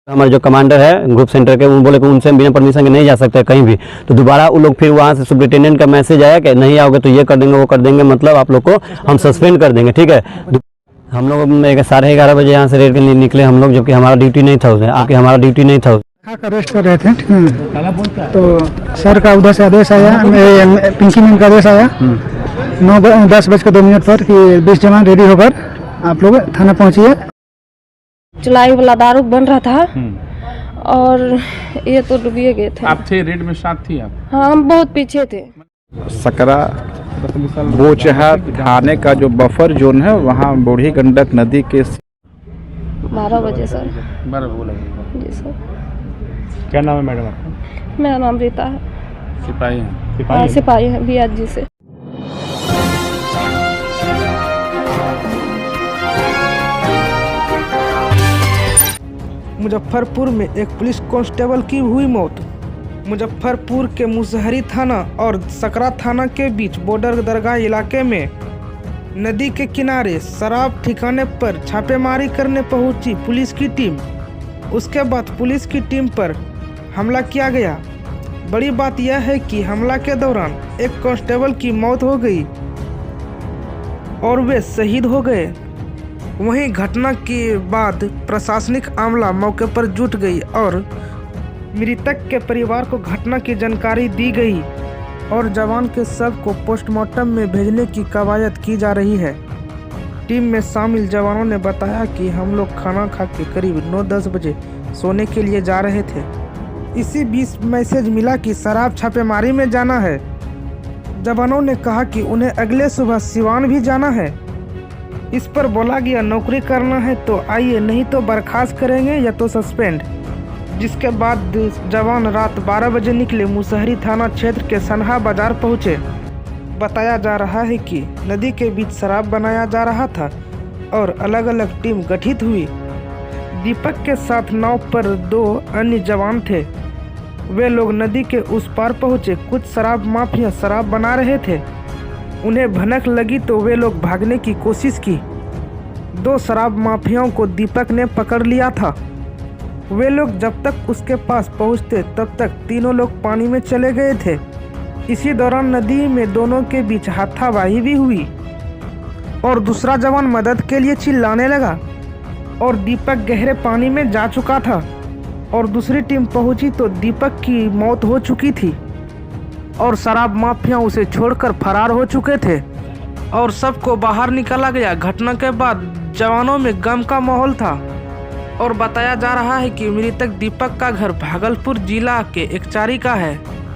हमारे जो कमांडर है ग्रुप सेंटर के, वो बोले कि उनसे बिना परमिशन के नहीं जा सकते कहीं भी। तो दोबारा वो लोग फिर वहाँ से सुपरिटेंडेंट का मैसेज आया कि नहीं आओगे तो ये कर देंगे वो कर देंगे, मतलब आप लोग को हम सस्पेंड कर देंगे। ठीक है, हम लोग 11:30 बजे यहाँ से रेड के लिए निकले हम लोग, जबकि हमारा ड्यूटी नहीं था उसमें, आके हमारा ड्यूटी नहीं था। अरेस्ट कर रहे थे तो सर का उधर से आदेश आया, पिंकी मैम का आदेश आया 9:10 पर कि 20 जवान रेडी होकर आप लोग थाना पहुँचिए। चुलाई वाला दारू बन रहा था और ये तो डूबिए गए थे। आप थे रेड में, साथ थी आप? हाँ, हम बहुत पीछे थे। सकरा बोचहा थाने का जो बफर जोन है वहाँ बूढ़ी गंडक नदी के 12 बजे सर। 12 बजे जी सर। क्या नाम है मैडम आपका? मेरा नाम रीता है। सिपाही हैं? हाँ, सिपाही है BRG से। मुजफ्फरपुर में एक पुलिस कांस्टेबल की हुई मौत। मुजफ्फरपुर के मुसहरी थाना और सकरा थाना के बीच बॉर्डर दरगाह इलाके में नदी के किनारे शराब ठिकाने पर छापेमारी करने पहुंची पुलिस की टीम। उसके बाद पुलिस की टीम पर हमला किया गया। बड़ी बात यह है कि हमला के दौरान एक कांस्टेबल की मौत हो गई और वे शहीद हो गए। वहीं घटना के बाद प्रशासनिक अमला मौके पर जुट गई और मृतक के परिवार को घटना की जानकारी दी गई और जवान के शव को पोस्टमार्टम में भेजने की कवायद की जा रही है। टीम में शामिल जवानों ने बताया कि हम लोग खाना खा के करीब 9-10 बजे सोने के लिए जा रहे थे। इसी बीच मैसेज मिला कि शराब छापेमारी में जाना है। जवानों ने कहा कि उन्हें अगले सुबह सिवान भी जाना है। इस पर बोला गया नौकरी करना है तो आइए, नहीं तो बर्खास्त करेंगे या तो सस्पेंड। जिसके बाद जवान रात 12 बजे निकले मुसहरी थाना क्षेत्र के सनहा बाजार पहुंचे। बताया जा रहा है कि नदी के बीच शराब बनाया जा रहा था और अलग अलग टीम गठित हुई। दीपक के साथ नाव पर 2 अन्य जवान थे। वे लोग नदी के उस पार पहुंचे। कुछ शराब माफिया शराब बना रहे थे। उन्हें भनक लगी तो वे लोग भागने की कोशिश की। 2 शराब माफियाओं को दीपक ने पकड़ लिया था। वे लोग जब तक उसके पास पहुंचते तब तक तीनों लोग पानी में चले गए थे। इसी दौरान नदी में दोनों के बीच हाथापाई भी हुई और दूसरा जवान मदद के लिए चिल्लाने लगा और दीपक गहरे पानी में जा चुका था और दूसरी टीम पहुंची तो दीपक की मौत हो चुकी थी और शराब माफिया उसे छोड़कर फरार हो चुके थे और सबको बाहर निकाला गया। घटना के बाद जवानों में गम का माहौल था और बताया जा रहा है कि मृतक दीपक का घर भागलपुर जिला के एकचारी का है।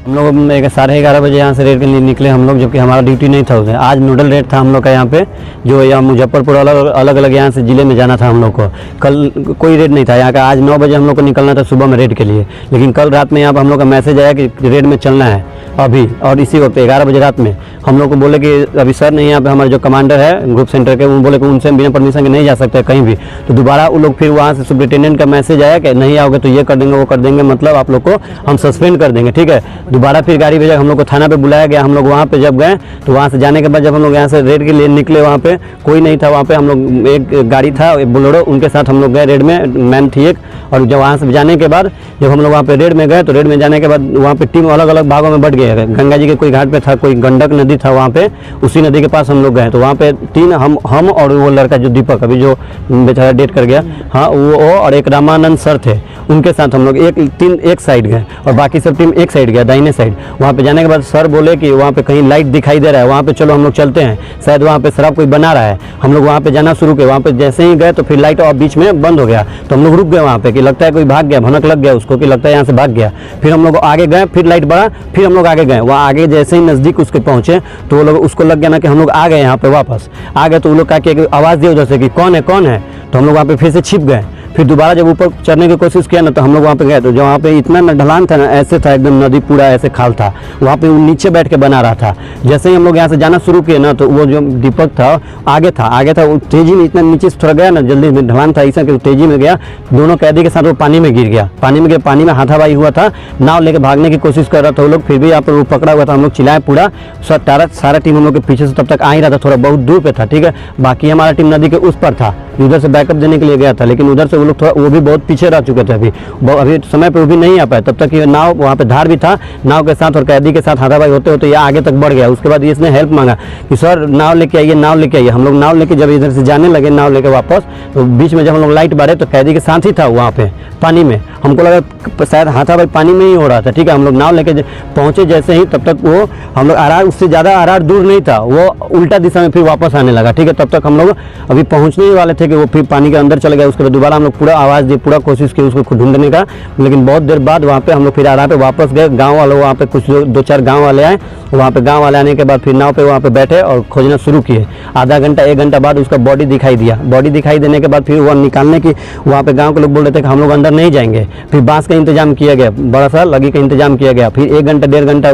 हम लोग 11:30 बजे यहाँ से रेड के लिए निकले हम लोग, जबकि हमारा ड्यूटी नहीं था उसमें। आज नोडल रेड था हम लोग का यहाँ पे, जो यहाँ मुजफ्फरपुर अलग अलग यहाँ से ज़िले में जाना था हम लोग को। कल कोई रेड नहीं था यहाँ का। आज 9 बजे हम लोग को निकलना था सुबह में रेड के लिए, लेकिन कल रात में यहाँ पर हम लोग का मैसेज आया कि रेड में चलना है अभी, और इसी वक्त 11 बजे रात में हम लोग को बोले कि अभी सर नहीं, यहाँ पे हमारे जो कमांडर है ग्रुप सेंटर के, वो बोले कि उनसे बिना परमिशन के नहीं जा सकते कहीं भी। तो दोबारा वो लोग फिर वहाँ से सुपरिटेंडेंट का मैसेज आया कि नहीं आओगे तो ये कर देंगे वो कर देंगे, मतलब आप लोग को हम सस्पेंड कर देंगे। ठीक है, दोबारा फिर गाड़ी भेजा, हम लोग को थाना पे बुलाया गया। हम लोग वहाँ पे जब गए तो वहाँ से जाने के बाद जब हम लोग यहाँ से रेड के लिए निकले, वहाँ पे कोई नहीं था। वहाँ पे हम लोग एक गाड़ी था बोलेरो, उनके साथ हम लोग गए रेड में, मैन थी एक। और जब वहाँ से जाने के बाद जब हम लोग वहाँ पे रेड में गए तो रेड में जाने के बाद वहाँ पे टीम अलग अलग भागों में बढ़ गए। गंगा जी के कोई घाट पे था, कोई गंडक नदी था वहाँ पे, उसी नदी के पास हम लोग गए। तो वहाँ पे 3 हम और वो लड़का जो दीपक अभी जो बेचारा डेट कर गया, हाँ वो और एक रामानंद सर थे, उनके साथ हम लोग एक साइड गए और बाकी सब टीम एक साइड गया, दाहिने साइड। वहाँ पे जाने के बाद सर बोले कि वहाँ पे कहीं लाइट दिखाई दे रहा है, वहाँ पे चलो हम लोग चलते हैं, शायद वहाँ पे शराब कोई बना रहा है। हम लोग वहाँ पे जाना शुरू किए। वहाँ पे जैसे ही गए तो फिर लाइट और बीच में बंद हो गया, तो हम लोग रुक गए वहाँ पे कि लगता है कोई भाग गया, भनक लग गया उसको कि लगता है यहाँ से भाग गया। फिर हम लोग आगे गए, फिर लाइट बढ़ा, फिर हम लोग आगे गए। वहाँ आगे जैसे ही नज़दीक उसके पहुँचे तो वो लोग उसको लग गया ना कि हम लोग आ गए यहाँ पे वापस आ गए। तो वो लोग कहा कि आवाज़ दिए उधर से कि कौन है कौन है। तो हम लोग वहाँ पे फिर से छिप गए। फिर दोबारा जब ऊपर चढ़ने की कोशिश किया ना तो हम लोग वहाँ पे गए। तो जो वहाँ पे इतना न ढलान था ना, ऐसे था एकदम नदी पूरा ऐसे खाल था, वहाँ पे वो नीचे बैठ के बना रहा था। जैसे ही हम लोग यहाँ से जाना शुरू किए ना तो वो जो दीपक था आगे था वो तेजी में इतना नीचे से थोड़ा गया ना, जल्दी में ढलान था ऐसा कि तेजी में गया। दोनों कैदी के साथ वो पानी में गिर गया। पानी में हाथापाई हुआ था, नाव लेके भागने की कोशिश कर रहा था वो लोग, फिर भी यहाँ पर वो पकड़ा हुआ था। हम लोग चिल्लाए पूरा, सारा टीम हम लोग के पीछे से तब तक आ ही रहा था, थोड़ा बहुत दूर पे था। ठीक है, बाकी हमारा टीम नदी के उस पर था। उधर से बैकअप देने के लिए गया था, लेकिन उधर से वो लोग थोड़ा वो भी बहुत पीछे रह चुके थे। अभी समय पे वो भी नहीं आ पाए। तब तक ये नाव वहाँ पे धार भी था, नाव के साथ और कैदी के साथ हाथापाई होते होते ये आगे तक बढ़ गया। उसके बाद इसने हेल्प मांगा कि सर नाव लेके आइए, नाव लेके आइए। हम लोग नाव लेके जब इधर से जाने लगे नाव लेके वापस, तो बीच में जब हम लोग लाइट बारे तो कैदी के साथ ही था वहाँ पे पानी में। हमको लगा शायद हाथापाई पानी में ही हो रहा था। ठीक है, हम लोग नाव लेके पहुँचे जैसे ही, तब तक वो हम लोग आरार उससे ज़्यादा आरार दूर नहीं था, वो उल्टा दिशा में फिर वापस आने लगा। ठीक है, तब तक हम लोग अभी पहुँचने ही वाले थे कि वो फिर पानी के अंदर चले गए। उसके बाद दोबारा हम लोग पूरा आवाज़ दी, पूरा कोशिश की उसको ढूंढने का, लेकिन बहुत देर बाद वहाँ पे हम लोग फिर आरार पे वापस गए। गाँव वाले वहाँ पे कुछ 2-4 गाँव वाले आए, वहाँ पे गाँव वाले आने के बाद फिर नाव पे वहाँ पे बैठे और खोजना शुरू किए। आधा घंटा 1 घंटा बाद उसका बॉडी दिखाई दिया। बॉडी दिखाई देने के बाद फिर वह निकालने की वहाँ पे गाँव के लोग बोल रहे थे कि हम लोग अंदर नहीं जाएंगे। फिर बांस का इंतजाम किया गया, बड़ा सा लगी का इंतजाम किया गया। फिर 1 घंटा 1.5 घंटा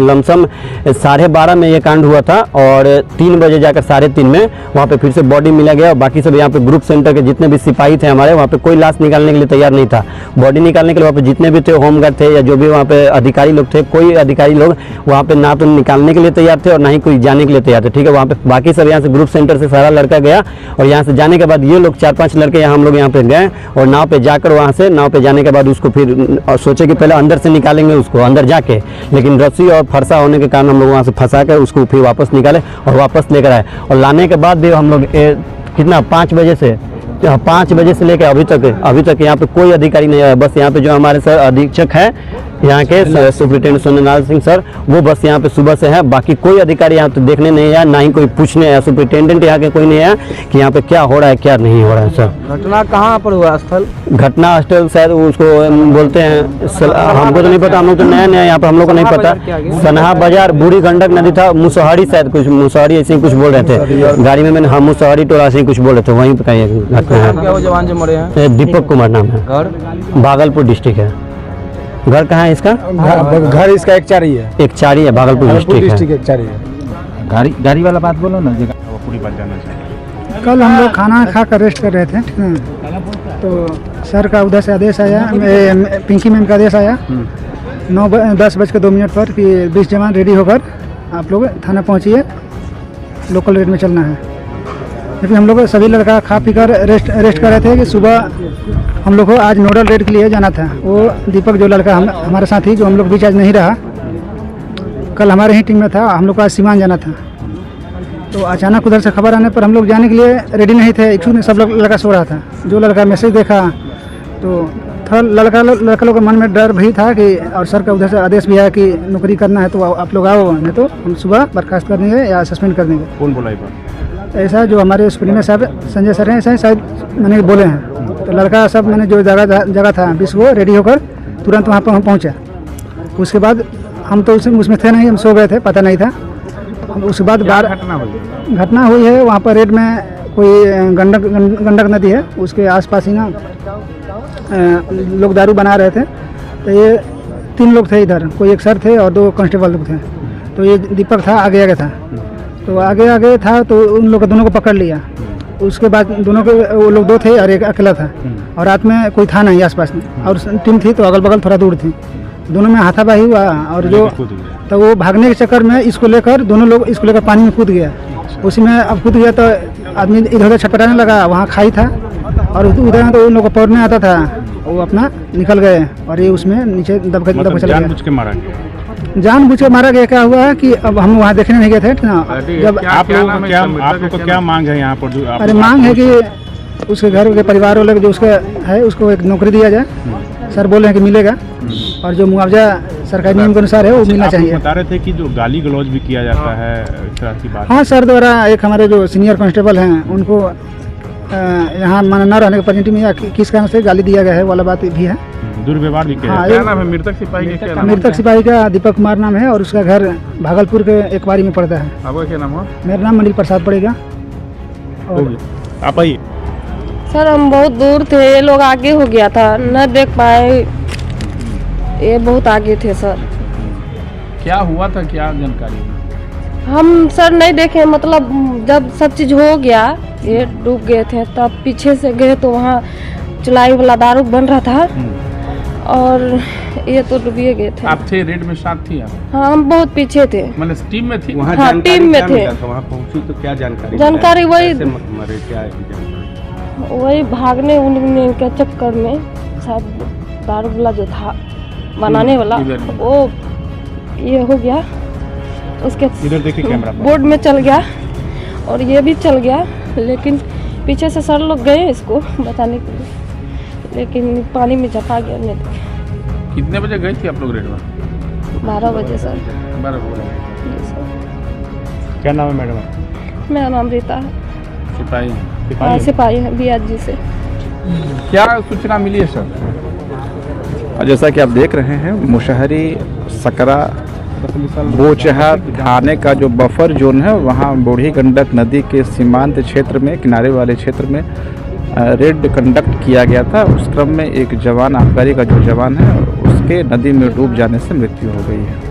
लमसम 12:30 में ये कांड हुआ था और 3 बजे जाकर 3:30 में वहाँ पे फिर से बॉडी मिला गया। बाकी सब यहाँ पे ग्रुप सेंटर के जितने भी सिपाही थे हमारे, वहाँ पे कोई लाश निकालने के लिए तैयार नहीं था। बॉडी निकालने के लिए वहाँ पे जितने भी थे होमगार्ड थे या जो भी वहाँ पे अधिकारी लोग थे, कोई अधिकारी लोग वहाँ पे ना तो निकालने के लिए तैयार थे और ना ही कोई जाने के लिए तैयार थे। ठीक है, वहाँ पे बाकी सब यहाँ से ग्रुप सेंटर से सारा लड़का गया और यहाँ से जाने के बाद ये लोग 4-5 लड़के यहाँ हम लोग यहाँ पे गए और नाव पे जाकर वहाँ से नाव पे जाने के बाद उसको फिर सोचे कि पहले अंदर से निकालेंगे उसको अंदर जाके, लेकिन रस्सी और फरसा होने के कारण हम लोग वहाँ से फंसा कर उसको फिर वापस निकाले और वापस लेकर आए। और लाने के बाद भी हम लोग कितना 5 बजे से लेकर अभी तक यहाँ पे कोई अधिकारी नहीं आया। बस यहाँ पे जो हमारे सर अधीक्षक है यहाँ के सुप्रिंटेंडेंट सोनेलाल सिंह सर, वो बस यहाँ पे सुबह से है। बाकी कोई अधिकारी यहाँ पे देखने नहीं आया, ना ही कोई पूछने आया। सुप्रिंटेंडेंट यहाँ के कोई नहीं आया कि यहाँ पे क्या हो रहा है क्या नहीं हो रहा है। सर घटना कहाँ पर हुआ स्थल? घटना स्थल शायद उसको बोलते हैं, हमको तो नहीं पता, हम लोग तो नया यहाँ पे हम लोग को नहीं पता। सनहा बाजार, बूढ़ी गंडक नदी था, मुसहरी शायद कुछ मुसहरी ऐसे ही कुछ बोल रहे थे गाड़ी में। मैंने हाँ मुसहरी टोला से ही कुछ बोल रहे थे, वहीं पे कहीं घटना है। जवान जो मरे हैं दीपक कुमार नाम है, घर भागलपुर डिस्ट्रिक्ट है। घर कहाँ है इसका? घर इसका एक चारी है, भागलपुर डिस्ट्रिक्ट है। एक चारी है। गाड़ी वाला बात बोलो ना, वो पूरी बात जानना चाहिए। कल हम लोग खाना खा कर रेस्ट कर रहे थे, ठीक है, तो सर का उधर से आदेश आया, पिंकी मैम का आदेश आया 10:02 पर कि 20 जवान रेडी होकर आप लोग थाना पहुँचिए, लोकल रेट में चलना है। क्योंकि हम लोग सभी लड़का खा पी कर रेस्ट कर रहे थे कि सुबह हम लोग को आज नोडल रेड के लिए जाना था। वो दीपक जो लड़का हमारे साथ ही जो हम लोग बीच आज नहीं रहा, कल हमारे ही टीम में था, हम लोग को आज सीमान जाना था। तो अचानक उधर से खबर आने पर हम लोग जाने के लिए रेडी नहीं थे, इच्छुक सब लड़का सो रहा था। जो लड़का मैसेज देखा तो थोड़ा लड़का लोग के मन में डर भी था कि, और सर का उधर से आदेश भी आया कि नौकरी करना है तो आप लोग आओ, नहीं तो हम सुबह बर्खास्त कर देंगे या सस्पेंड कर देंगे। कौन बोला ये बात? ऐसा जो हमारे सुप्रीमेंट साहब संजय सर हैं, ऐसा शायद मैंने बोले हैं। तो लड़का सब मैंने जो जगह था 20 वो रेडी होकर तुरंत वहाँ पर हम पहुँचा। उसके बाद हम तो उसमें थे नहीं, हम सो गए थे, पता नहीं था। उसके बाद घटना हुई है वहाँ पर रेड में, कोई गंडक नदी है उसके आसपास ही ना लोग दारू बना रहे थे। तो ये 3 लोग थे इधर, कोई एक सर थे और 2 कांस्टेबल लोग थे। तो ये दीपक था आगे था, तो आगे था तो उन लोग दोनों को पकड़ लिया। उसके बाद दोनों के वो लोग 2 थे और एक अकेला था, और रात में कोई था नहीं आसपास में, और टीम थी तो अगल बगल थोड़ा दूर थी। दोनों में हाथापाई हुआ और जो तो वो भागने के चक्कर में इसको लेकर दोनों लोग इसको लेकर पानी में कूद गया। उसी में अब कूद गया तो आदमी इधर उधर छटपटाने लगा, वहाँ खाई था और उधर तो उन लोग को पौड़ने आता था, वो अपना निकल गए और ये उसमें नीचे दब चला गया। जानबूझ के मारा गया। क्या हुआ है कि अब हम वहाँ देखने नहीं गए थे ना, जब आप लोगों को क्या मांग है यहाँ पर? अरे मांग है कि उसके घर के परिवार वाले जो उसका है उसको एक नौकरी दिया जाए। सर बोले हैं कि मिलेगा, और जो मुआवजा सरकारी नियम के अनुसार है वो मिलना चाहिए। बता रहे थे कि जो गाली गलौज भी किया जाता है, इस तरह की बात। हाँ सर द्वारा, एक हमारे जो सीनियर कांस्टेबल हैं उनको यहाँ न रहने के परिस्थिति में या किस कारण से गाली दिया गया है वाला बात भी है। दुर्व्यवहार भी किया। क्या नाम है मृतक सिपाही का? दीपक कुमार नाम है और उसका घर भागलपुर के एकबारी में पड़ता है। आपका क्या नाम है? मेरा नाम अनिल प्रसाद पड़ेगा। आप आइए। सर हम बहुत दूर थे, ये लोग आगे हो गया था, न देख पाए, ये बहुत आगे थे सर। क्या हुआ था, क्या जानकारी? हम सर नहीं देखे, मतलब जब सब चीज़ हो गया, ये डूब गए थे, तब पीछे से गए तो वहाँ चुलाई वाला दारू बन रहा था और ये तो डूबिए गए थे। आप थे रेड में, साथ थी आप? हाँ हम बहुत पीछे थे। मतलब टीम में थी? हाँ टीम में थे। वहाँ पहुँची तो क्या जानकारी? जानकारी वही वही भागने उनने के चक्कर में शायद दारू वाला जो था बनाने वाला वो ये हो गया, उसके इधर देखिए कैमरा पर। बोर्ड में चल गया और ये भी चल गया, लेकिन पीछे से सर लोग गए इसको बचाने के लिए, लेकिन पानी में झपा गया। नहीं देखे। कितने बजे गए थे आप लोग रेड में? 12 बजे सर। 12 बजे। जी सर। क्या नाम है मैडम? मेरा नाम रीता है। सिपाही हाँ, सिपाही है BRG से। क्या सूचना मिली है सर? और जैसा कि आप देख रहे हैं, मुशहरी सकरा बोचहा थाने का जो बफर जोन है वहाँ बूढ़ी गंडक नदी के सीमांत क्षेत्र में, किनारे वाले क्षेत्र में रेड कंडक्ट किया गया था। उस क्रम में एक जवान, आबकारी का जो जवान है, उसके नदी में डूब जाने से मृत्यु हो गई है।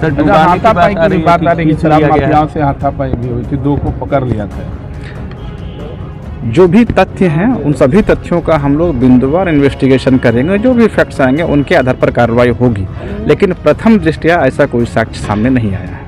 सर हाथापाई की बात आ रही है, शराब माफियाओं से हाथापाई भी हुई थी, 2 को पकड़ लिया था। जो भी तथ्य हैं उन सभी तथ्यों का हम लोग बिंदुवार इन्वेस्टिगेशन करेंगे। जो भी फैक्ट्स आएंगे उनके आधार पर कार्रवाई होगी, लेकिन प्रथम दृष्टया ऐसा कोई साक्ष्य सामने नहीं आया है।